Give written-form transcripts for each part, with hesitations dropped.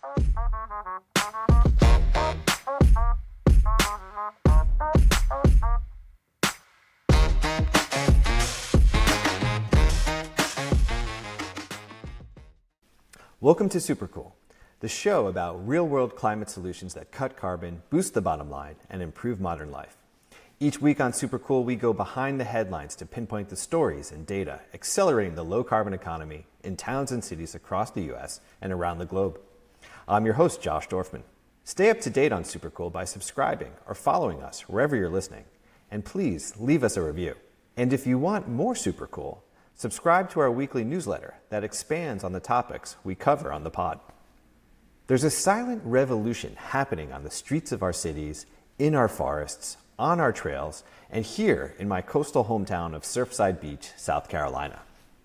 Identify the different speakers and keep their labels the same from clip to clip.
Speaker 1: Welcome to Supercool, the show about real-world climate solutions that cut carbon, boost the bottom line, and improve modern life. Each week on Supercool, we go behind the headlines to pinpoint the stories and data accelerating the low-carbon economy in towns and cities across the U.S. and around the globe. I'm your host, Josh Dorfman. Stay up to date on Supercool by subscribing or following us wherever you're listening. And please leave us a review. And if you want more Supercool, subscribe to our weekly newsletter that expands on the topics we cover on the pod. There's a silent revolution happening on the streets of our cities, in our forests, on our trails, and here in my coastal hometown of Surfside Beach, South Carolina.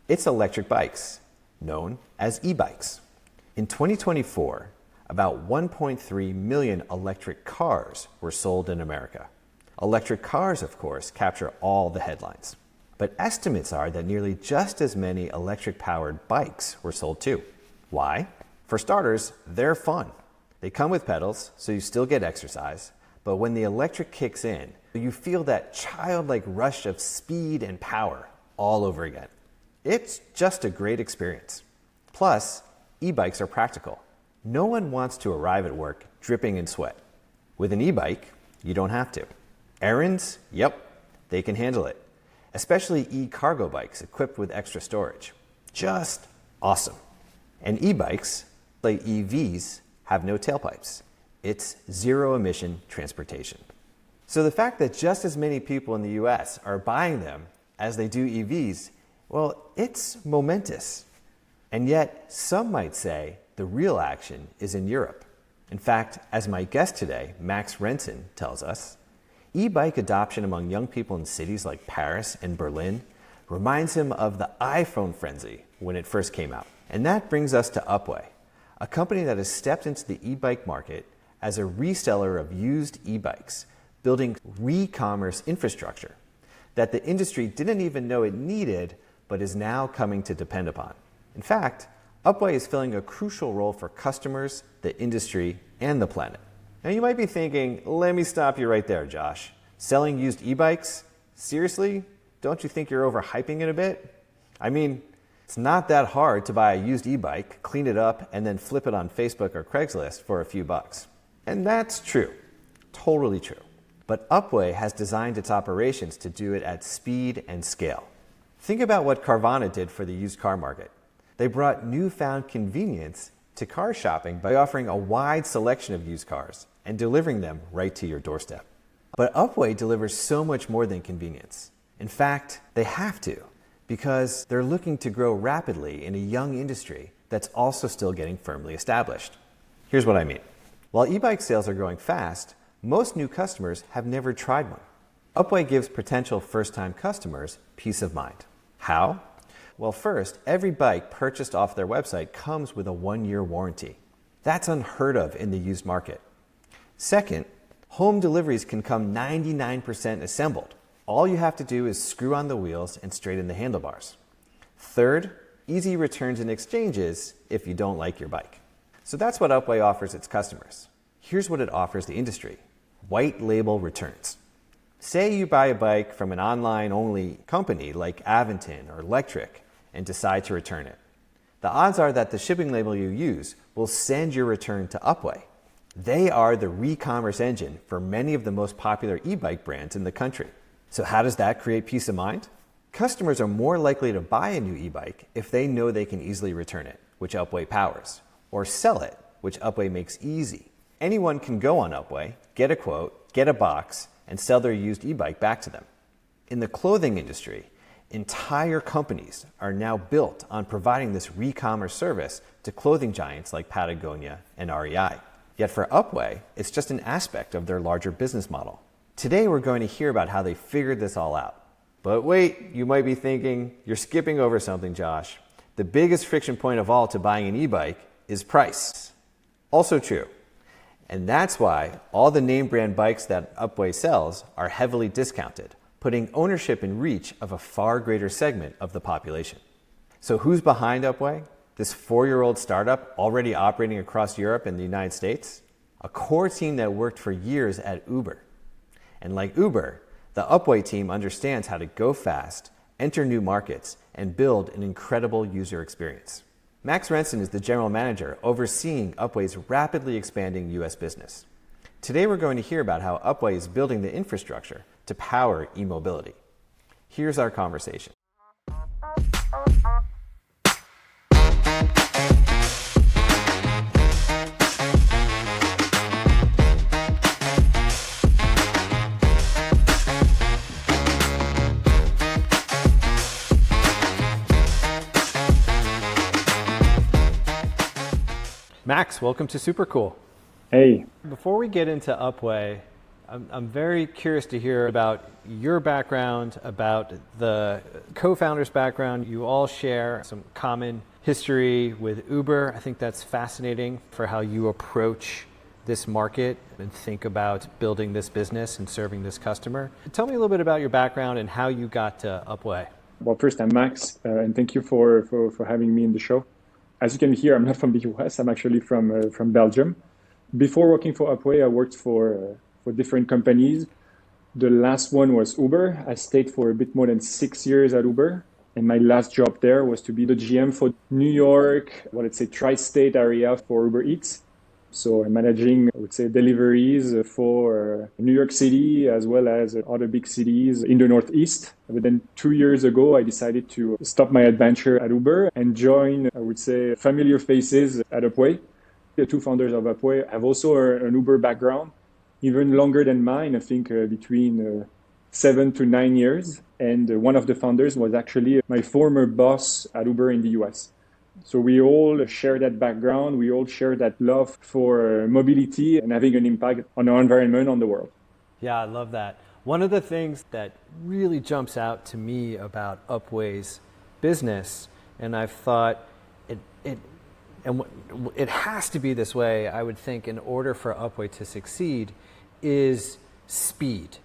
Speaker 1: It's electric bikes, known as e-bikes. In 2024, about 1.3 million electric cars were sold in America. Electric cars, of course, capture all the headlines. But estimates are that nearly just as many electric-powered bikes were sold too. Why? For starters, they're fun. They come with pedals, so you still get exercise, but when the electric kicks in, you feel that childlike rush of speed and power all over again. It's just a great experience. Plus, e-bikes are practical. No one wants to arrive at work dripping in sweat. With an e-bike, you don't have to. Errands? Yep, they can handle it. Especially e-cargo bikes equipped with extra storage. Just awesome. And e-bikes, like EVs, have no tailpipes. It's zero-emission transportation. So the fact that just as many people in the US are buying them as they do EVs, well, it's momentous. And yet, some might say the real action is in Europe. In fact, as my guest today, Max Renson, tells us, e-bike adoption among young people in cities like Paris and Berlin reminds him of the iPhone frenzy when it first came out. And that brings us to Upway, a company that has stepped into the e-bike market as a reseller of used e-bikes, building re-commerce infrastructure that the industry didn't even know it needed, but is now coming to depend upon. In fact, Upway is filling a crucial role for customers, the industry, and the planet. Now you might be thinking, let me stop you right there, Josh. Selling used e-bikes? Seriously? Don't you think you're overhyping it a bit? I mean, it's not that hard to buy a used e-bike, clean it up, and then flip it on Facebook or Craigslist for a few bucks. And that's true. Totally true. But Upway has designed its operations to do it at speed and scale. Think about what Carvana did for the used car market. They brought newfound convenience to car shopping by offering a wide selection of used cars and delivering them right to your doorstep. But Upway delivers so much more than convenience. In fact, they have to, because they're looking to grow rapidly in a young industry that's also still getting firmly established. Here's what I mean. While e-bike sales are growing fast, most new customers have never tried one. Upway gives potential first-time customers peace of mind. How? Well, first, every bike purchased off their website comes with a 1-year warranty. That's unheard of in the used market. Second, home deliveries can come 99% assembled. All you have to do is screw on the wheels and straighten the handlebars. Third, easy returns and exchanges if you don't like your bike. So that's what Upway offers its customers. Here's what it offers the industry: white label returns. Say you buy a bike from an online-only company like Aventon or Electric and decide to return it. The odds are that the shipping label you use will send your return to Upway. They are the re-commerce engine for many of the most popular e-bike brands in the country. So how does that create peace of mind? Customers are more likely to buy a new e-bike if they know they can easily return it, which Upway powers, or sell it, which Upway makes easy. Anyone can go on Upway, get a quote, get a box, and sell their used e-bike back to them. In the clothing industry, entire companies are now built on providing this re-commerce service to clothing giants like Patagonia and REI. Yet for Upway, it's just an aspect of their larger business model. Today we're going to hear about how they figured this all out. But wait, you might be thinking, you're skipping over something, Josh. The biggest friction point of all to buying an e-bike is price. Also true. And that's why all the name brand bikes that Upway sells are heavily discounted, putting ownership in reach of a far greater segment of the population. So who's behind Upway? This 4-year-old startup already operating across Europe and the United States, a core team that worked for years at Uber. And like Uber, the Upway team understands how to go fast, enter new markets, and build an incredible user experience. Max Renson is the general manager overseeing Upway's rapidly expanding US business. Today we're going to hear about how Upway is building the infrastructure to power e-mobility. Here's our conversation. Max, welcome to Supercool.
Speaker 2: Hey.
Speaker 1: Before we get into Upway, I'm very curious to hear about your background, about the co-founder's background. You all share some common history with Uber. I think that's fascinating for how you approach this market and think about building this business and serving this customer. Tell me a little bit about your background and how you got to Upway.
Speaker 2: Well, first, I'm Max, and thank you for having me in the show. As you can hear, I'm not from the US. I'm actually from Belgium. Before working for Upway, I worked for different companies. The last one was Uber. I stayed for a bit more than 6 years at Uber. And my last job there was to be the GM for New York, tri-state area for Uber Eats. So I'm managing, deliveries for New York City as well as other big cities in the Northeast. But then 2 years ago, I decided to stop my adventure at Uber and join, familiar faces at Upway. The two founders of Upway have also an Uber background, even longer than mine, I think between 7 to 9 years. And one of the founders was actually my former boss at Uber in the US. So we all share that background. We all share that love for mobility and having an impact on our environment, on the world.
Speaker 1: Yeah, I love that. One of the things that really jumps out to me about Upway's business, and I've thought it has to be this way, I would think, in order for Upway to succeed, is speed,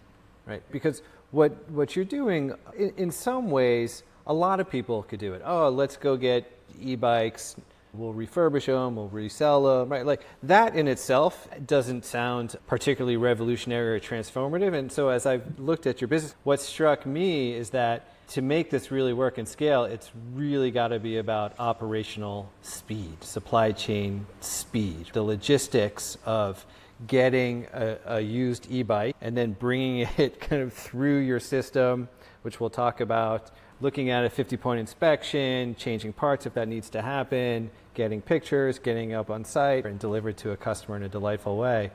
Speaker 1: right? Because what you're doing, in some ways, a lot of people could do it. Oh, let's go get e-bikes, we'll refurbish them, we'll resell them, right? Like that in itself doesn't sound particularly revolutionary or transformative. And so as I've looked at your business, what struck me is that to make this really work and scale, it's really got to be about operational speed, supply chain speed, the logistics of getting a used e-bike and then bringing it kind of through your system, which we'll talk about, looking at a 50-point inspection, changing parts if that needs to happen, getting pictures, getting up on site and delivered to a customer in a delightful way.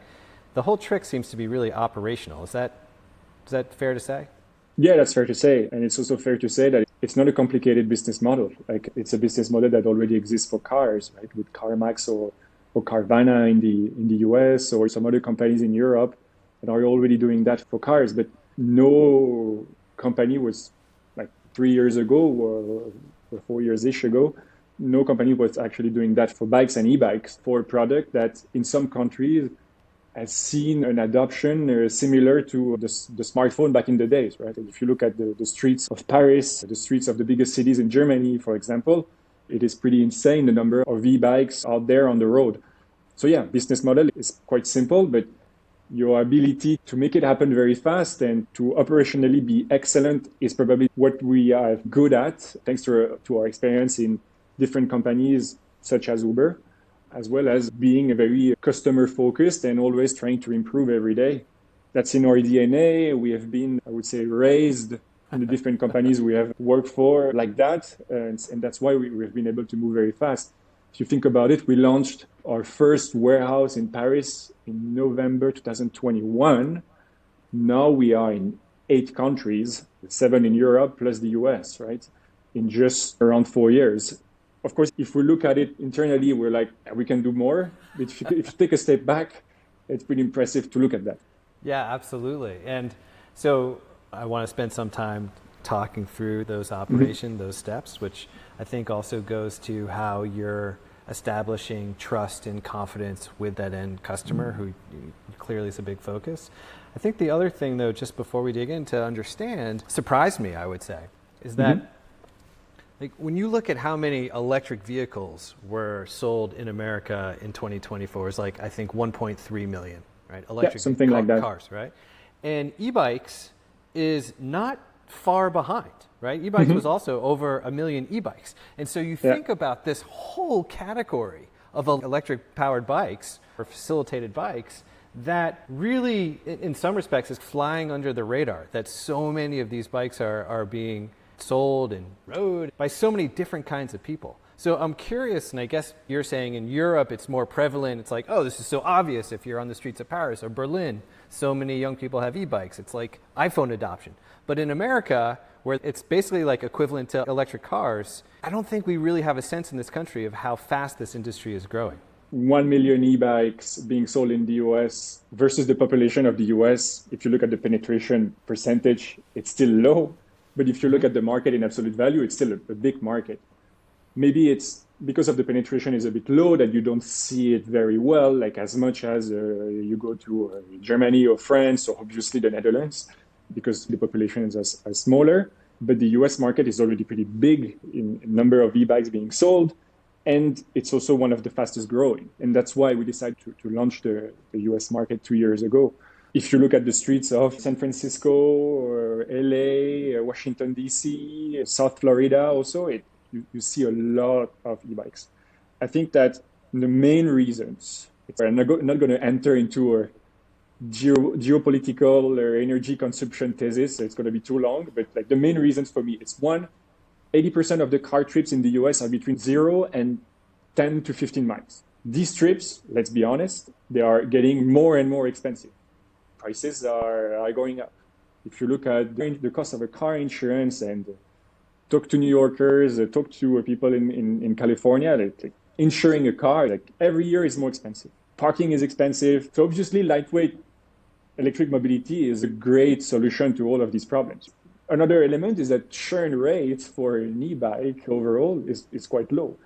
Speaker 1: The whole trick seems to be really operational. Is that fair to say?
Speaker 2: Yeah, that's fair to say. And it's also fair to say that it's not a complicated business model. Like it's a business model that already exists for cars, right? With CarMax or Carvana in the US or some other companies in Europe that are already doing that for cars. But no company was 3 years ago or 4 years-ish ago, no company was actually doing that for bikes and e-bikes, for a product that in some countries has seen an adoption similar to the smartphone back in the days, right? If you look at the streets of Paris, the streets of the biggest cities in Germany, for example, it is pretty insane, the number of e-bikes out there on the road. So yeah, business model is quite simple, but your ability to make it happen very fast and to operationally be excellent is probably what we are good at, thanks to our experience in different companies such as Uber, as well as being a very customer focused and always trying to improve every day. That's in our DNA. We have been, raised in the different companies we have worked for like that. And that's why we've been able to move very fast. If you think about it, we launched our first warehouse in Paris in November 2021. Now we are in 8 countries, 7 in Europe plus the US, right? In just around 4 years. Of course, if we look at it internally, we're like, we can do more. But if you take a step back, it's pretty impressive to look at that.
Speaker 1: Yeah, absolutely. And so I want to spend some time talking through those operations, those steps, which I think also goes to how you're establishing trust and confidence with that end customer, who clearly is a big focus. I think the other thing, though, just before we dig in, to understand, surprised me, I would say, is that Like when you look at how many electric vehicles were sold in America in 2024, it's like I think 1.3 million, right? Electric
Speaker 2: something like that.
Speaker 1: cars, right? And e-bikes is not far behind, right? E-bikes was also over 1 million e-bikes. And so you think about this whole category of electric powered bikes or facilitated bikes that really, in some respects, is flying under the radar, that so many of these bikes are being sold and rode by so many different kinds of people. So I'm curious, and I guess you're saying in Europe it's more prevalent. It's like, oh, this is so obvious if you're on the streets of Paris or Berlin. So many young people have e-bikes. It's like iPhone adoption. But in America, where it's basically like equivalent to electric cars, I don't think we really have a sense in this country of how fast this industry is growing.
Speaker 2: 1 million e-bikes being sold in the US versus the population of the US, if you look at the penetration percentage, it's still low. But if you look at the market in absolute value, it's still a big market. Maybe it's because of the penetration is a bit low that you don't see it very well, like as much as you go to Germany or France or obviously the Netherlands, because the population is smaller. But the US market is already pretty big in number of e-bikes being sold. And it's also one of the fastest growing. And that's why we decided to launch the US market 2 years ago. If you look at the streets of San Francisco or LA, Washington, D.C., South Florida also, you see a lot of e-bikes. I think that the main reasons, I'm not going to enter into a geopolitical or energy consumption thesis, so it's going to be too long, but like the main reasons for me, it's one, 80% of the car trips in the US are between 0 and 10 to 15 miles. These trips, let's be honest, they are getting more and more expensive. Prices are going up. If you look at the cost of a car insurance and talk to New Yorkers, talk to people in California, like insuring a car, like every year is more expensive. Parking is expensive. So obviously lightweight electric mobility is a great solution to all of these problems. Another element is that churn rate for an e-bike overall is quite low.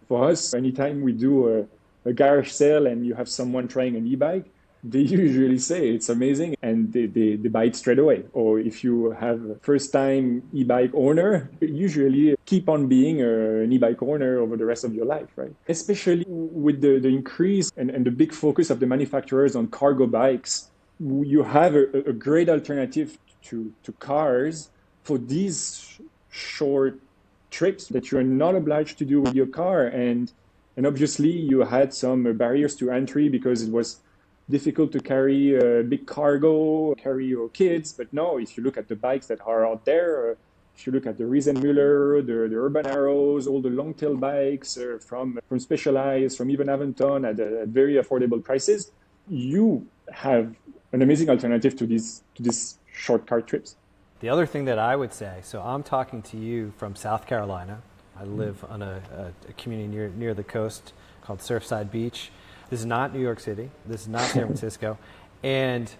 Speaker 2: For us, anytime we do a garage sale and you have someone trying an e-bike, they usually say it's amazing and they buy it straight away. Or if you have a first-time e-bike owner, you usually keep on being an e-bike owner over the rest of your life, right? Especially with the increase and the big focus of the manufacturers on cargo bikes, you have a great alternative to cars for these short trips that you are not obliged to do with your car. And obviously you had some barriers to entry because it was difficult to carry a big cargo, carry your kids. But no, if you look at the bikes that are out there, if you look at the Renson, the Urban Arrows, all the long tail bikes from Specialized, from even Aventon at very affordable prices, you have an amazing alternative to these short car trips.
Speaker 1: The other thing that I would say, so I'm talking to you from South Carolina. I live on a community near the coast called Surfside Beach. This is not New York City. This is not San Francisco. And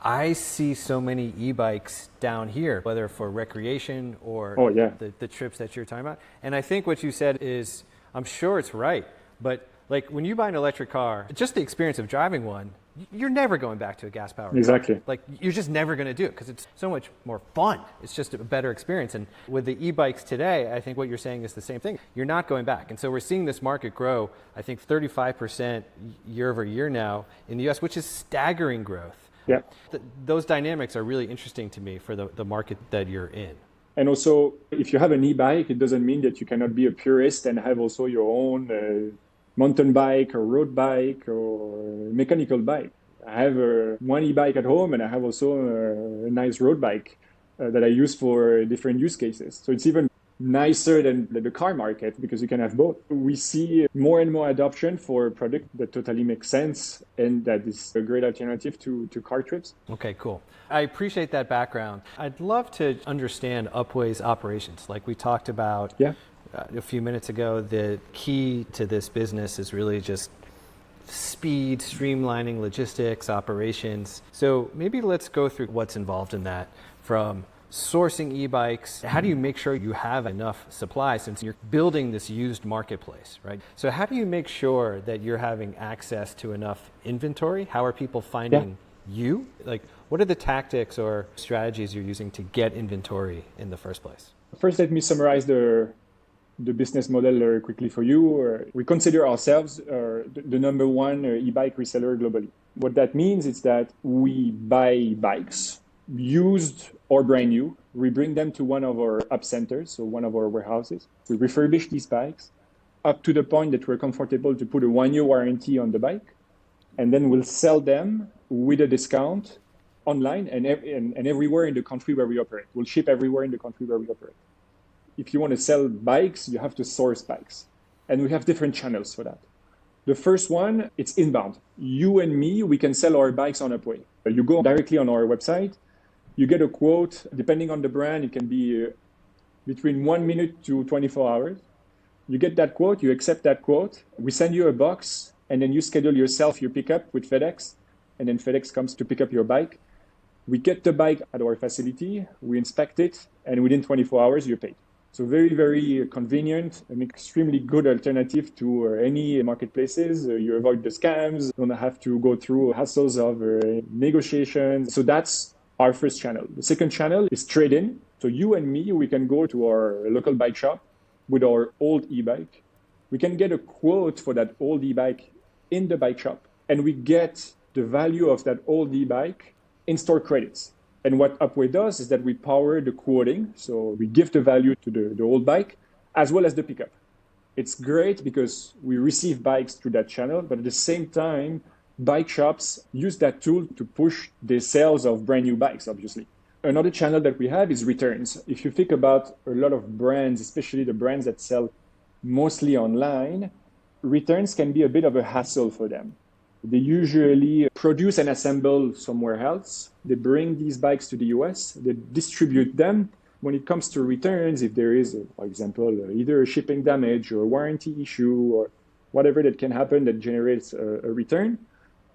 Speaker 1: I see so many e-bikes down here, whether for recreation or the trips that you're talking about. And I think what you said is, I'm sure it's right, but like when you buy an electric car, just the experience of driving one, you're never going back to a gas-powered
Speaker 2: Exactly.
Speaker 1: car. Like you're just never going to do it because it's so much more fun. It's just a better experience. And with the e-bikes today, I think what you're saying is the same thing. You're not going back. And so we're seeing this market grow, I think 35% year over year now in the US, which is staggering growth.
Speaker 2: Yeah.
Speaker 1: Those dynamics are really interesting to me for the market that you're in.
Speaker 2: And also, if you have an e-bike, it doesn't mean that you cannot be a purist and have also your own mountain bike or road bike or mechanical bike. I have one e-bike at home and I have also a nice road bike that I use for different use cases. So it's even nicer than the car market because you can have both. We see more and more adoption for a product that totally makes sense and that is a great alternative to car trips.
Speaker 1: Okay, cool. I appreciate that background. I'd love to understand Upway's operations. Like we talked about a few minutes ago, the key to this business is really just speed, streamlining logistics, operations. So maybe let's go through what's involved in that, from sourcing e-bikes. How do you make sure you have enough supply since you're building this used marketplace, right? So how do you make sure that you're having access to enough inventory? How are people finding you? Like, what are the tactics or strategies you're using to get inventory in the first place?
Speaker 2: First, let me summarize the business model quickly for you. We consider ourselves the number one e-bike reseller globally. What that means is that we buy bikes, used or brand new. We bring them to one of our up centers, so one of our warehouses. We refurbish these bikes up to the point that we're comfortable to put a 1-year warranty on the bike. And then we'll sell them with a discount online and everywhere in the country where we operate. We'll ship everywhere in the country where we operate. If you want to sell bikes, you have to source bikes. And we have different channels for that. The first one, it's inbound. You and me, we can sell our bikes on Upway. You go directly on our website, you get a quote, depending on the brand, it can be between 1 minute to 24 hours. You get that quote, you accept that quote, we send you a box, and then you schedule yourself your pickup with FedEx, and then FedEx comes to pick up your bike. We get the bike at our facility, we inspect it, and within 24 hours, you're paid. So very, very convenient, an extremely good alternative to any marketplaces. You avoid the scams, don't have to go through hassles of negotiations. So that's our first channel. The second channel is trade-in. So you and me, we can go to our local bike shop with our old e-bike. We can get a quote for that old e-bike in the bike shop, and we get the value of that old e-bike in store credits. And what Upway does is that we power the quoting. So we give the value to the old bike as well as the pickup. It's great because we receive bikes through that channel, but at the same time, bike shops use that tool to push the sales of brand new bikes, obviously. Another channel that we have is returns. If you think about a lot of brands, especially the brands that sell mostly online, returns can be a bit of a hassle for them. They usually produce and assemble somewhere else. They bring these bikes to the US, they distribute them. When it comes to returns, if there is, for example, either a shipping damage or a warranty issue or whatever that can happen that generates a return,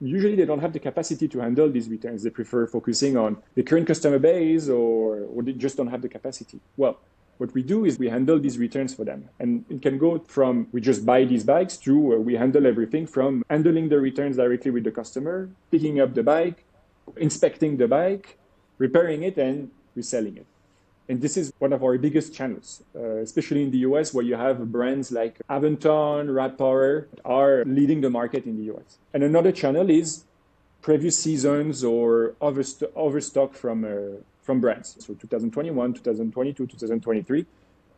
Speaker 2: usually they don't have the capacity to handle these returns. They prefer focusing on the current customer base or they just don't have the capacity. Well, what we do is we handle these returns for them. And it can go from we just buy these bikes to we handle everything from handling the returns directly with the customer, picking up the bike, inspecting the bike, repairing it, and reselling it. And this is one of our biggest channels, especially in the US, where you have brands like Aventon, Rad Power are leading the market in the US. And another channel is previous seasons or overstock from brands. So 2021, 2022, 2023.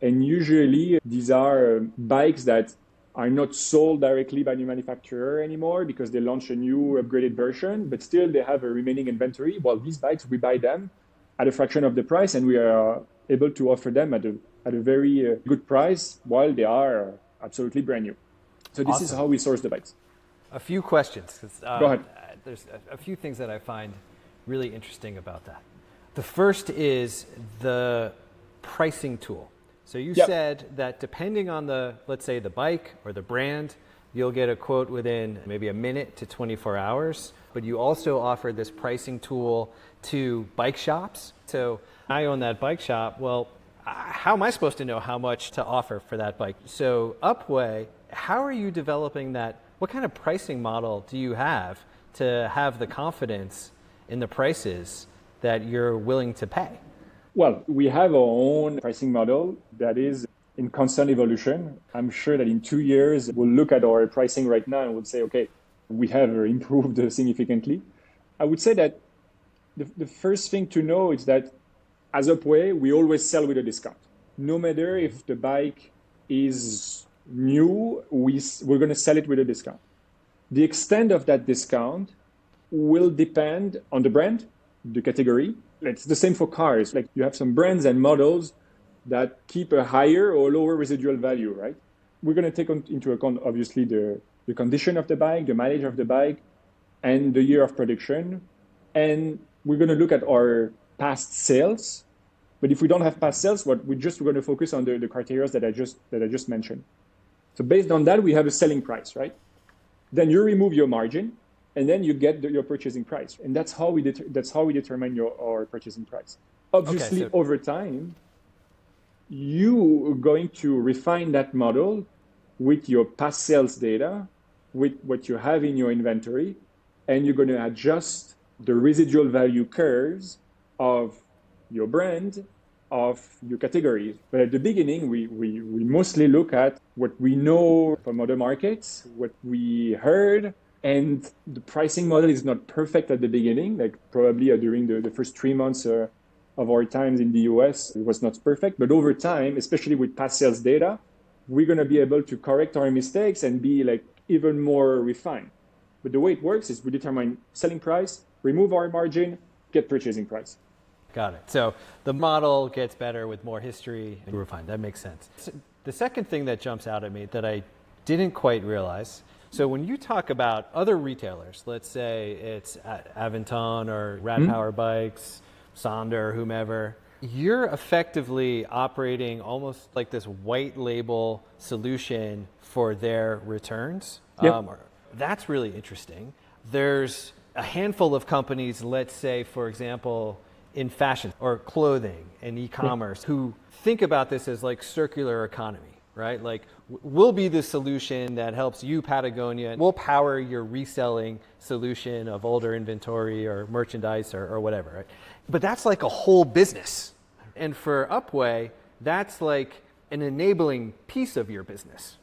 Speaker 2: And usually these are bikes that are not sold directly by the manufacturer anymore because they launch a new upgraded version, but still they have a remaining inventory. Well, these bikes, we buy them at a fraction of the price, and we are able to offer them at a very good price while they are absolutely brand new. So this is how we source the bikes.
Speaker 1: A few questions.
Speaker 2: Go ahead.
Speaker 1: There's a few things that I find really interesting about that. The first is the pricing tool. So you said that depending on let's say the bike or the brand, you'll get a quote within maybe a minute to 24 hours, but you also offer this pricing tool to bike shops. So I own that bike shop. Well, how am I supposed to know how much to offer for that bike? So Upway, how are you developing that? What kind of pricing model do you have to have the confidence in the prices that you're willing to pay?
Speaker 2: Well, we have our own pricing model that is in constant evolution. I'm sure that in 2 years, we'll look at our pricing right now and we'll say, okay, we have improved significantly. I would say that the first thing to know is that as Upway, we always sell with a discount. No matter if the bike is new, we're going to sell it with a discount. The extent of that discount will depend on the brand, the category. It's the same for cars. Like you have some brands and models that keep a higher or lower residual value, right? We're going to take into account, obviously, the condition of the bike, the mileage of the bike, and the year of production. And we're going to look at our past sales. But if we don't have past sales, we're going to focus on the criteria that I just mentioned. So based on that, we have a selling price, right? Then you remove your margin, and then you get your purchasing price. And that's how we determine our purchasing price. Obviously, over time, you are going to refine that model with your past sales data, with what you have in your inventory, and you're going to adjust the residual value curves of your brand of your category. But at the beginning, we mostly look at what we know from other markets, what we heard, and the pricing model is not perfect at the beginning. Like probably during the first 3 months of our times in the US, it was not perfect. But over time, especially with past sales data, we're going to be able to correct our mistakes and be like even more refined. But the way it works is we determine selling price, remove our margin, get purchasing price.
Speaker 1: Got it. So the model gets better with more history and refined. That makes sense. The second thing that jumps out at me that I didn't quite realize, so when you talk about other retailers, let's say it's Aventon or Rad Power Bikes, Sonder, whomever, you're effectively operating almost like this white label solution for their returns.
Speaker 2: Yep.
Speaker 1: That's really interesting. There's a handful of companies, let's say, for example, in fashion or clothing and e-commerce, who think about this as like circular economy, right? Like we'll be the solution that helps you, Patagonia. We'll power your reselling solution of older inventory or merchandise or whatever, right? But that's like a whole business. And for Upway, that's like an enabling piece of your business,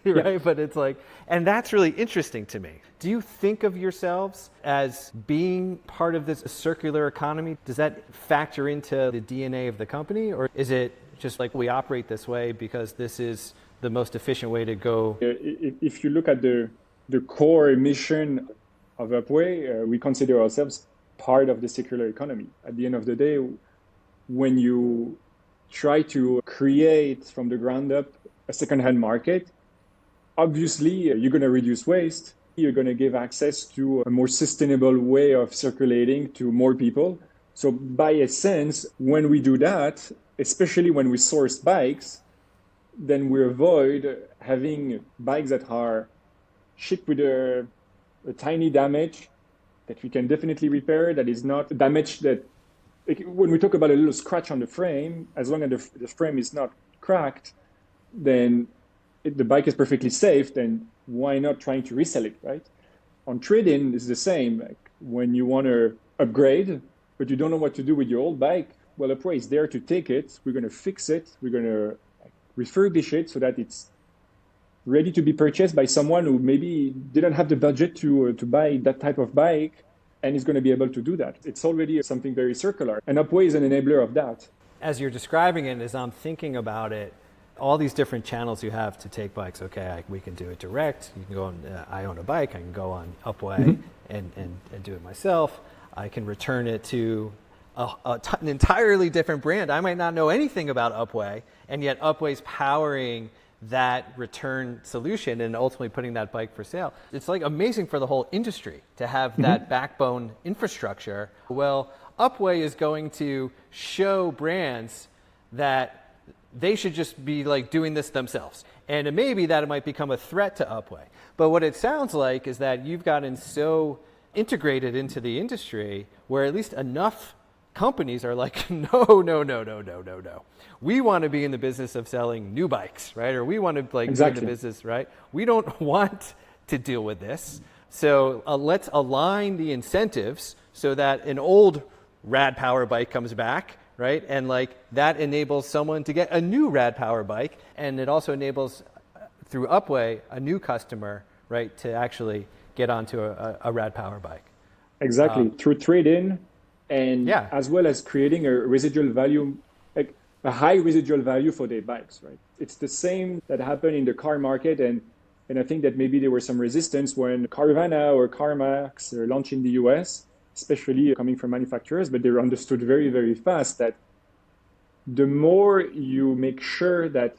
Speaker 1: right? Yeah. But it's like, and that's really interesting to me. Do you think of yourselves as being part of this circular economy? Does that factor into the DNA of the company? Or is it just like we operate this way because this is the most efficient way to go?
Speaker 2: If you look at the core mission of Upway, we consider ourselves part of the circular economy. At the end of the day, when you try to create from the ground up a secondhand market, obviously you're going to reduce waste. You're going to give access to a more sustainable way of circulating to more people. So by essence, when we do that, especially when we source bikes, then we avoid having bikes that are shipped with a tiny damage that we can definitely repair, that is not damage that, when we talk about a little scratch on the frame, as long as the frame is not cracked, then the bike is perfectly safe, then why not trying to resell it, right? On trade-in, it's the same. Like when you want to upgrade, but you don't know what to do with your old bike, well, Upway is there to take it. We're going to fix it. We're going to refurbish it so that it's ready to be purchased by someone who maybe didn't have the budget to buy that type of bike and is going to be able to do that. It's already something very circular. And Upway is an enabler of that.
Speaker 1: As you're describing it, as I'm thinking about it, all these different channels you have to take bikes. Okay, we can do it direct. You can go on, I own a bike. I can go on Upway and do it myself. I can return it to an entirely different brand. I might not know anything about Upway, and yet Upway's powering that return solution and ultimately putting that bike for sale. It's like amazing for the whole industry to have that backbone infrastructure. Well, Upway is going to show brands that they should just be like doing this themselves. And it may be that it might become a threat to Upway. But what it sounds like is that you've gotten so integrated into the industry where at least enough companies are like, no. We want to be in the business of selling new bikes, right? Or we want to like be in the business, right? We don't want to deal with this. So let's align the incentives so that an old Rad Power bike comes back, right? And like that enables someone to get a new Rad Power bike. And it also enables, through Upway, a new customer, right, to actually get onto a Rad Power bike.
Speaker 2: Exactly. Through trade-in and as well as creating a residual value, like a high residual value for their bikes, right? It's the same that happened in the car market. And I think that maybe there was some resistance when Carvana or CarMax launched in the US, especially coming from manufacturers, but they understood very, very fast that the more you make sure that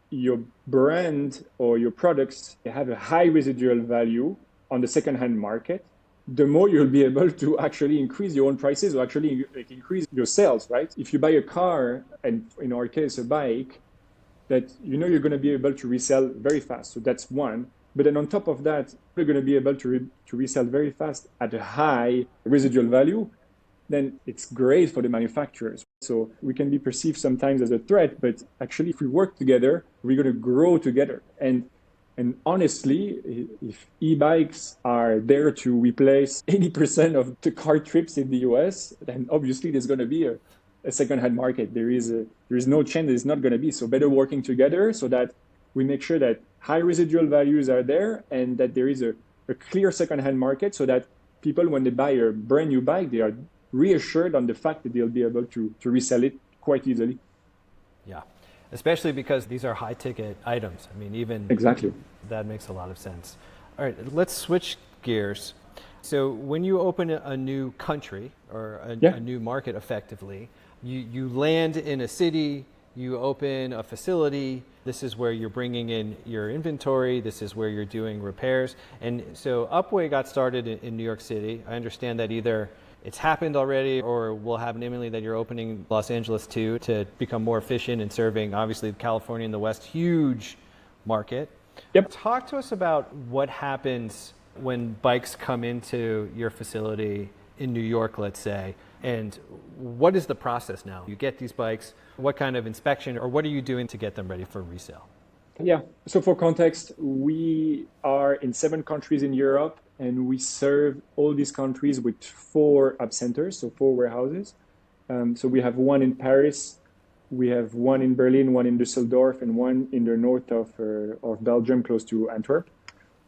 Speaker 2: your brand or your products have a high residual value on the secondhand market, the more you'll be able to actually increase your own prices or actually increase your sales, right? If you buy a car, and in our case, a bike, that you know you're going to be able to resell very fast. So that's one. But then on top of that, you're going to be able to resell very fast at a high residual value. Then it's great for the manufacturers. So we can be perceived sometimes as a threat, but actually if we work together, we're going to grow together. And honestly, if e-bikes are there to replace 80% of the car trips in the US, then obviously there's going to be a a second-hand market. There is no chance it's not going to be. So better working together so that we make sure that high residual values are there and that there is a clear second-hand market so that people, when they buy a brand new bike, they are reassured on the fact that they'll be able to resell it quite easily.
Speaker 1: Yeah, especially because these are high ticket items. I mean, even
Speaker 2: exactly,
Speaker 1: that makes a lot of sense. All right, let's switch gears. So when you open a new country or a new market effectively, you land in a city, you open a facility, this is where you're bringing in your inventory, this is where you're doing repairs. And so Upway got started in New York City. I understand that either it's happened already or will happen imminently that you're opening Los Angeles too to become more efficient in serving, obviously, California and the West, huge market.
Speaker 2: Yep.
Speaker 1: Talk to us about what happens when bikes come into your facility in New York, let's say, and what is the process now? You get these bikes, what kind of inspection or what are you doing to get them ready for resale?
Speaker 2: Yeah, so for context, we are in 7 countries in Europe and we serve all these countries with 4 up centers, so 4 warehouses. So we have one in Paris, we have one in Berlin, one in Düsseldorf, and one in the north of Belgium, close to Antwerp.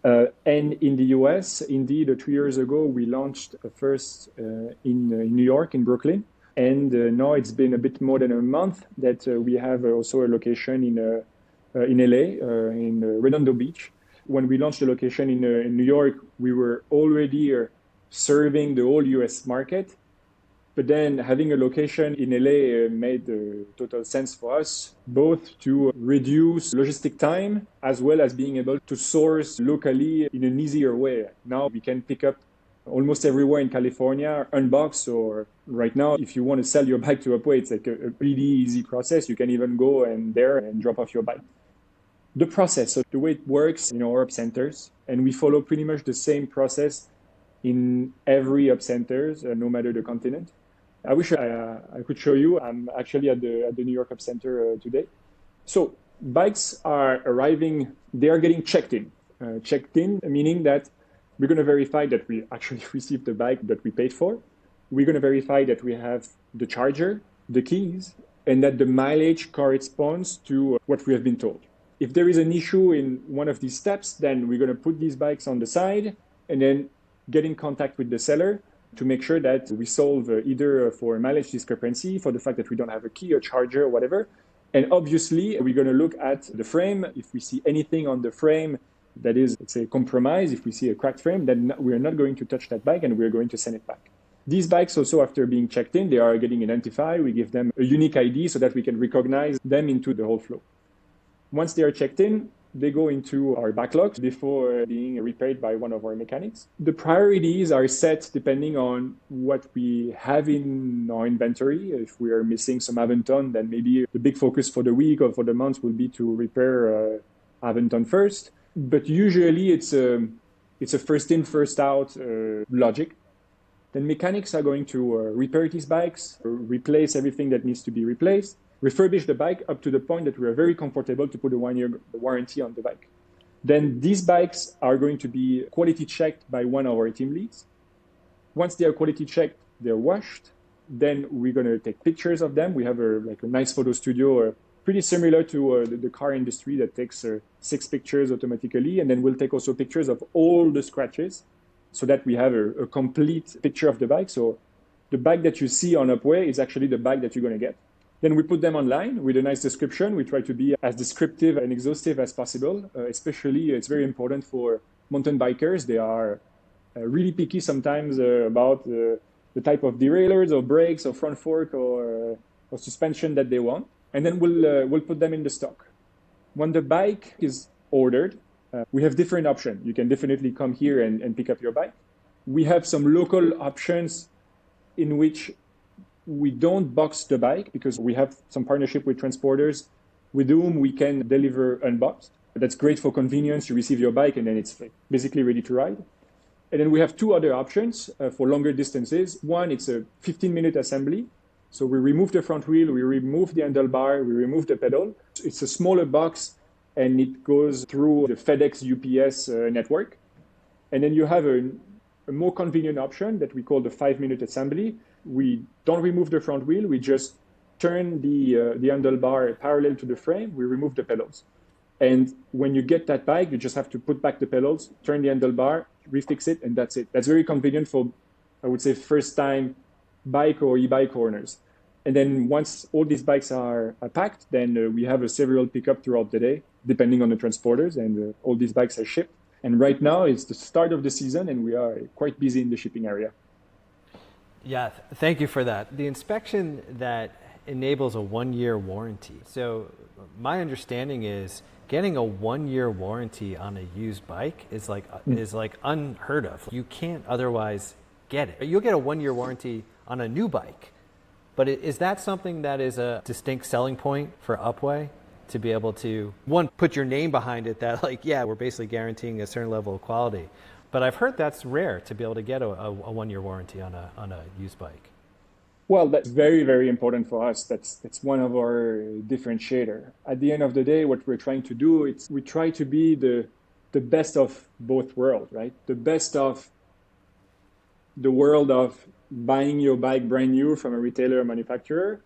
Speaker 2: And in the US, indeed, 2 years ago, we launched first in New York, in Brooklyn. And now it's been a bit more than a month that we have also a location in LA, in Redondo Beach. When we launched the location in New York, we were already serving the whole US market. But then having a location in LA made total sense for us, both to reduce logistic time as well as being able to source locally in an easier way. Now we can pick up almost everywhere in California, unbox, or right now, if you want to sell your bike to Upway, it's like a really easy process. You can even go there and drop off your bike. The process, so the way it works in our up centers, and we follow pretty much the same process in every up centers, no matter the continent. I wish I could show you. I'm actually at the New York Up Center today. So bikes are arriving, they are getting checked in. Checked in, meaning that we're going to verify that we actually received the bike that we paid for. We're going to verify that we have the charger, the keys, and that the mileage corresponds to what we have been told. If there is an issue in one of these steps, then we're going to put these bikes on the side and then get in contact with the seller to make sure that we solve either for a mileage discrepancy, for the fact that we don't have a key or charger or whatever. And obviously, we're going to look at the frame. If we see anything on the frame that is, let's say, compromised, if we see a cracked frame, then we are not going to touch that bike and we're going to send it back. These bikes also, after being checked in, they are getting identified. We give them a unique ID so that we can recognize them into the whole flow. Once they are checked in, they go into our backlogs before being repaired by one of our mechanics. The priorities are set depending on what we have in our inventory. If we are missing some Aventon, then maybe the big focus for the week or for the month will be to repair Aventon first. But usually it's a first in, first out logic. Then mechanics are going to repair these bikes, replace everything that needs to be replaced, refurbish the bike up to the point that we are very comfortable to put a 1-year warranty on the bike. Then these bikes are going to be quality checked by one of our team leads. Once they are quality checked, they're washed. Then we're going to take pictures of them. We have a nice photo studio, pretty similar to the car industry that takes 6 pictures automatically. And then we'll take also pictures of all the scratches so that we have a complete picture of the bike. So the bike that you see on Upway is actually the bike that you're going to get. Then we put them online with a nice description. We try to be as descriptive and exhaustive as possible. Especially, it's very important for mountain bikers. They are really picky sometimes about the type of derailleurs or brakes or front fork or suspension that they want. And then we'll put them in the stock. When the bike is ordered, we have different options. You can definitely come here and pick up your bike. We have some local options in which we don't box the bike because we have some partnership with transporters with whom we can deliver unboxed. That's great for convenience. You receive your bike and then it's basically ready to ride. And then we have 2 other options for longer distances. One, it's a 15-minute assembly. So we remove the front wheel, we remove the handlebar, we remove the pedal. It's a smaller box and it goes through the FedEx UPS network. And then you have a more convenient option that we call the 5-minute assembly. We don't remove the front wheel, we just turn the handlebar parallel to the frame, we remove the pedals. And when you get that bike, you just have to put back the pedals, turn the handlebar, refix it, and that's it. That's very convenient for, I would say, first-time bike or e-bike owners. And then once all these bikes are packed, then we have a several pickup throughout the day, depending on the transporters, and all these bikes are shipped. And right now, it's the start of the season, and we are quite busy in the shipping area.
Speaker 1: Yeah, thank you for that. The inspection that enables a 1-year warranty. So my understanding is getting a 1-year warranty on a used bike is like unheard of. You can't otherwise get it. You'll get a 1-year warranty on a new bike, but is that something that is a distinct selling point for Upway? To be able to, one, put your name behind it, that like, yeah, we're basically guaranteeing a certain level of quality. But I've heard that's rare to be able to get a 1-year warranty on a used bike.
Speaker 2: Well, that's very, very important for us. That's one of our differentiator. At the end of the day, what we're trying to do is we try to be the best of both worlds, right? The best of the world of buying your bike brand new from a retailer or manufacturer,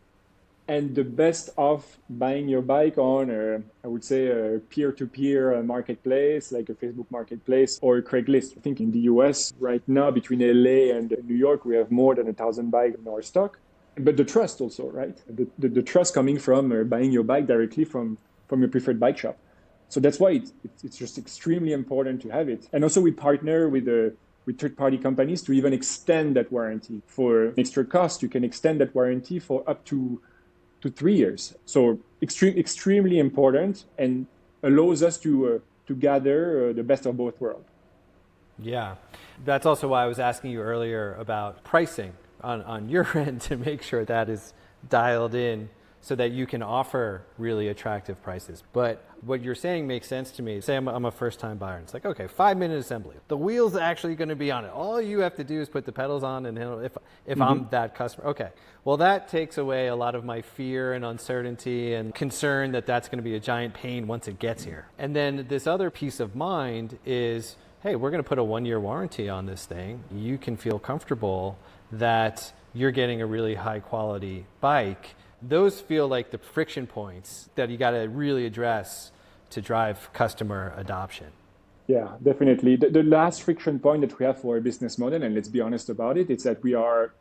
Speaker 2: and the best of buying your bike on, I would say, a peer-to-peer marketplace, like a Facebook marketplace or a Craigslist. I think in the US right now, between LA and New York, we have more than 1,000 bikes in our stock. But the trust also, right? The trust coming from buying your bike directly from your preferred bike shop. So that's why it's just extremely important to have it. And also we partner with third-party companies to even extend that warranty. For extra cost, you can extend that warranty for up to 3 years. So extremely important, and allows us to gather the best of both worlds.
Speaker 1: Yeah, that's also why I was asking you earlier about pricing on your end, to make sure that is dialed in so that you can offer really attractive prices. But what you're saying makes sense to me. Say I'm a first-time buyer, and it's like, okay, 5-minute assembly. The wheel's actually going to be on it. All you have to do is put the pedals on, and if I'm that customer, okay. Well, that takes away a lot of my fear and uncertainty and concern that that's going to be a giant pain once it gets here. And then this other peace of mind is, hey, we're going to put a 1-year warranty on this thing. You can feel comfortable that you're getting a really high-quality bike. Those feel like the friction points that you got to really address to drive customer adoption.
Speaker 2: Yeah, definitely. The last friction point that we have for our business model, and let's be honest about it, it's that we are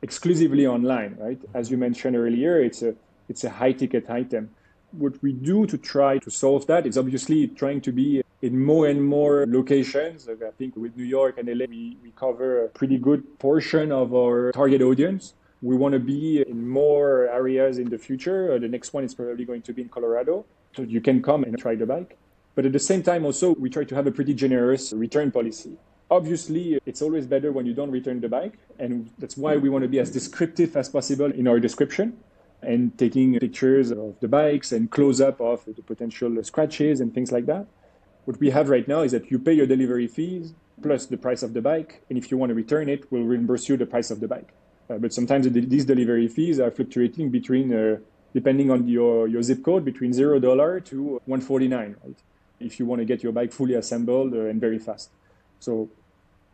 Speaker 2: exclusively online, right? As you mentioned earlier, it's a high-ticket item. What we do to try to solve that is obviously trying to be in more and more locations. I think with New York and LA, we cover a pretty good portion of our target audience. We want to be in more areas in the future. The next one is probably going to be in Colorado. So you can come and try the bike. But at the same time, also, we try to have a pretty generous return policy. Obviously, it's always better when you don't return the bike. And that's why we want to be as descriptive as possible in our description, and taking pictures of the bikes and close-up of the potential scratches and things like that. What we have right now is that you pay your delivery fees plus the price of the bike. And if you want to return it, we'll reimburse you the price of the bike. But sometimes these delivery fees are fluctuating between, depending on your zip code, between $0 to $149, right? If you want to get your bike fully assembled and very fast. So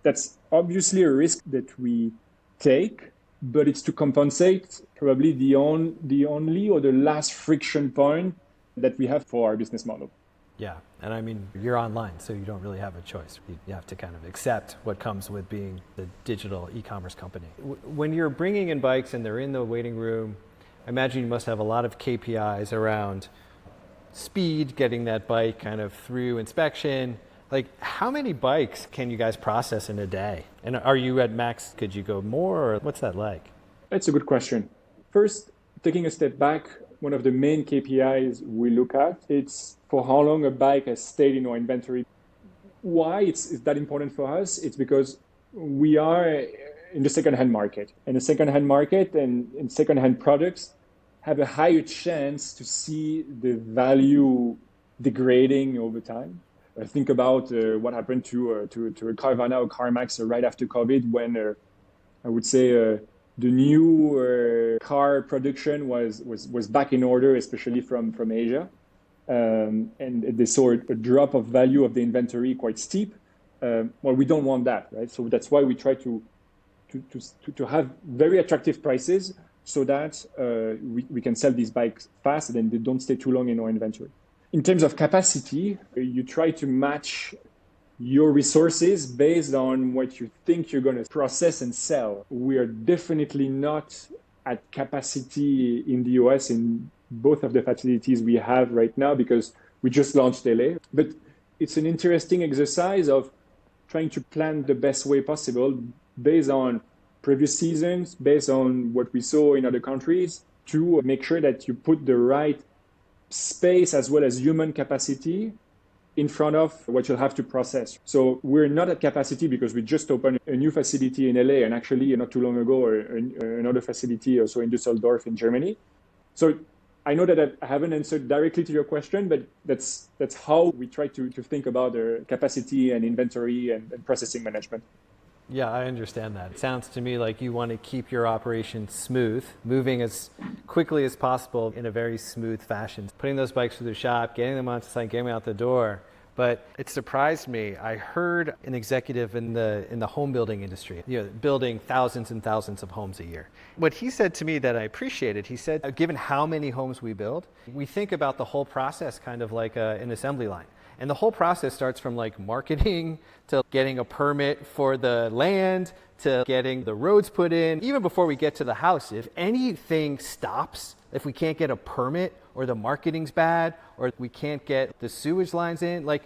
Speaker 2: that's obviously a risk that we take, but it's to compensate probably the only or the last friction point that we have for our business model.
Speaker 1: Yeah, and I mean, you're online, so you don't really have a choice. You have to kind of accept what comes with being the digital e-commerce company. When you're bringing in bikes and they're in the waiting room, I imagine you must have a lot of KPIs around speed, getting that bike kind of through inspection. Like, how many bikes can you guys process in a day? And are you at max? Could you go more, or what's that like?
Speaker 2: That's a good question. First, taking a step back, one of the main KPIs we look at, it's for how long a bike has stayed in our inventory. Why it's that important for us? It's because we are in the secondhand market. And the secondhand market and secondhand products have a higher chance to see the value degrading over time. I think about what happened to a Carvana or CarMax right after COVID, when I would say the new car production was back in order, especially from Asia. And they saw a drop of value of the inventory quite steep. Well, we don't want that, right? So that's why we try to have very attractive prices, so that we can sell these bikes fast and they don't stay too long in our inventory. In terms of capacity, you try to match your resources based on what you think you're going to process and sell. We are definitely not at capacity in the US in both of the facilities we have right now because we just launched LA. But it's an interesting exercise of trying to plan the best way possible based on previous seasons, based on what we saw in other countries, to make sure that you put the right space as well as human capacity in front of what you'll have to process. So we're not at capacity because we just opened a new facility in LA and actually not too long ago another facility also in Düsseldorf in Germany. So I know that I haven't answered directly to your question, but that's how we try to think about capacity and inventory and processing management.
Speaker 1: Yeah, I understand that. It sounds to me like you want to keep your operation smooth, moving as quickly as possible in a very smooth fashion, putting those bikes through the shop, getting them onto site, getting them out the door. But it surprised me. I heard an executive in the home building industry, building thousands and thousands of homes a year. What he said to me that I appreciated, he said, given how many homes we build, we think about the whole process kind of like an assembly line. And the whole process starts from like marketing to getting a permit for the land to getting the roads put in. Even before we get to the house, if anything stops, if we can't get a permit or the marketing's bad or we can't get the sewage lines in, like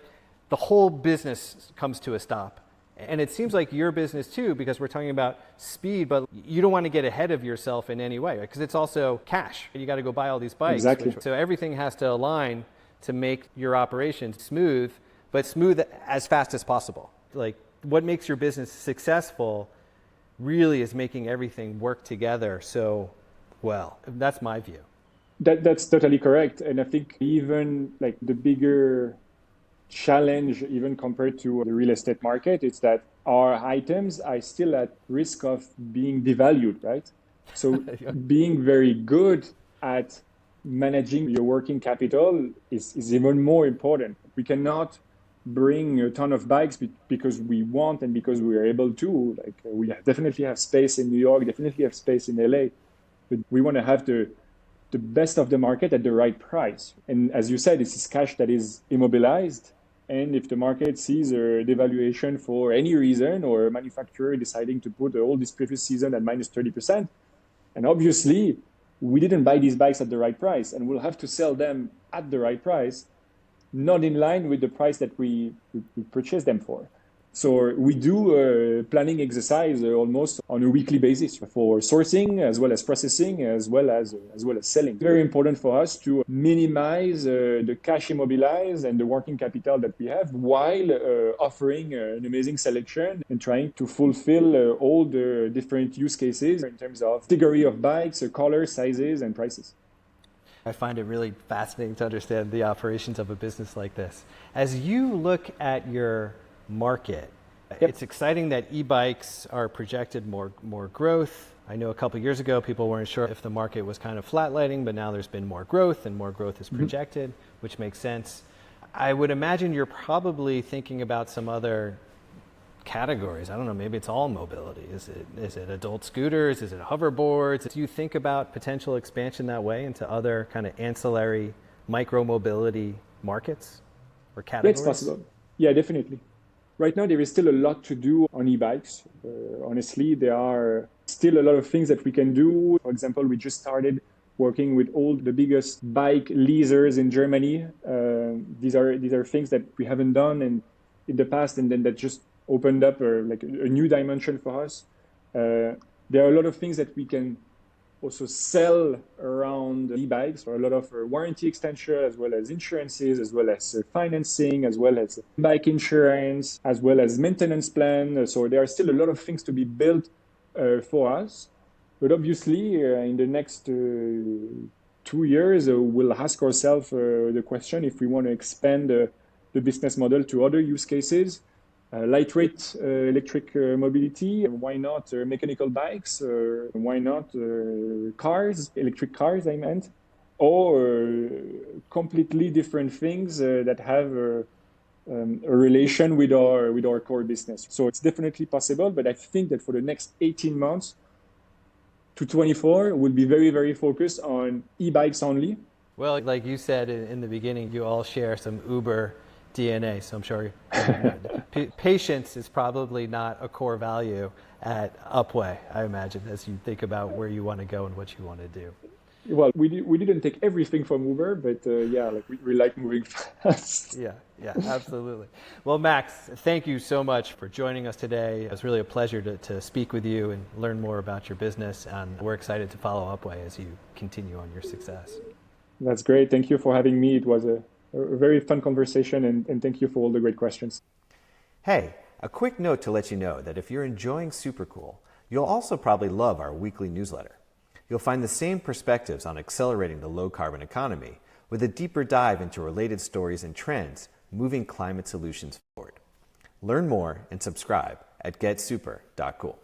Speaker 1: the whole business comes to a stop. And it seems like your business too, because we're talking about speed, but you don't want to get ahead of yourself in any way because it's also cash. You got to go buy all these bikes.
Speaker 2: Exactly.
Speaker 1: So everything has to align to make your operation smooth, but smooth as fast as possible. Like what makes your business successful really is making everything work together so well. That's my view.
Speaker 2: That's totally correct. And I think even like the bigger challenge, even compared to the real estate market, is that our items are still at risk of being devalued, right? So being very good at managing your working capital is even more important. We cannot bring a ton of bikes because we want and because we are able to. Like we definitely have space in New York, definitely have space in LA, but we want to have the best of the market at the right price. And as you said, this is cash that is immobilized. And if the market sees a devaluation for any reason or a manufacturer deciding to put all this previous season at minus 30%, and obviously we didn't buy these bikes at the right price and we'll have to sell them at the right price, not in line with the price that we purchased them for. So we do a planning exercise almost on a weekly basis for sourcing as well as processing as well as selling. Very important for us to minimize the cash immobilized and the working capital that we have while offering an amazing selection and trying to fulfill all the different use cases in terms of category of bikes, color, sizes, and prices.
Speaker 1: I find it really fascinating to understand the operations of a business like this. As you look at your market, it's exciting that e-bikes are projected more growth. I know a couple of years ago people weren't sure if the market was kind of flatlining, but now there's been more growth and more growth is projected, which makes sense. I would imagine you're probably thinking about some other categories. I don't know, maybe it's all mobility. Is it adult scooters? Is it hoverboards? Do you think about potential expansion that way into other kind of ancillary micro mobility markets or categories?
Speaker 2: Yeah, it's possible. Yeah, definitely. Right now, there is still a lot to do on e-bikes. Honestly, there are still a lot of things that we can do. For example, we just started working with all the biggest bike leasers in Germany. These are things that we haven't done in the past, and then that just opened up like a new dimension for us. There are a lot of things that we can also sell around e-bikes, or a lot of warranty extension, as well as insurances, as well as financing, as well as bike insurance, as well as maintenance plan. So there are still a lot of things to be built for us. But obviously, in the next 2 years, we'll ask ourselves the question if we want to expand the business model to other use cases. Lightweight electric mobility, why not mechanical bikes, why not cars, electric cars I meant, or completely different things that have a relation with our core business. So it's definitely possible, but I think that for the next 18 months, to 24 will be very, very focused on e-bikes only.
Speaker 1: Well, like you said in the beginning, you all share some Uber DNA, so I'm sure patience is probably not a core value at Upway, I imagine, as you think about where you want to go and what you want to do.
Speaker 2: Well, we didn't take everything from Uber, but yeah, like we like moving fast.
Speaker 1: Yeah, absolutely. Well, Max, thank you so much for joining us today. It was really a pleasure to speak with you and learn more about your business, and we're excited to follow Upway as you continue on your success.
Speaker 2: That's great. Thank you for having me. It was a very fun conversation, and thank you for all the great questions.
Speaker 1: Hey, a quick note to let you know that if you're enjoying Supercool, you'll also probably love our weekly newsletter. You'll find the same perspectives on accelerating the low-carbon economy with a deeper dive into related stories and trends moving climate solutions forward. Learn more and subscribe at getsuper.cool.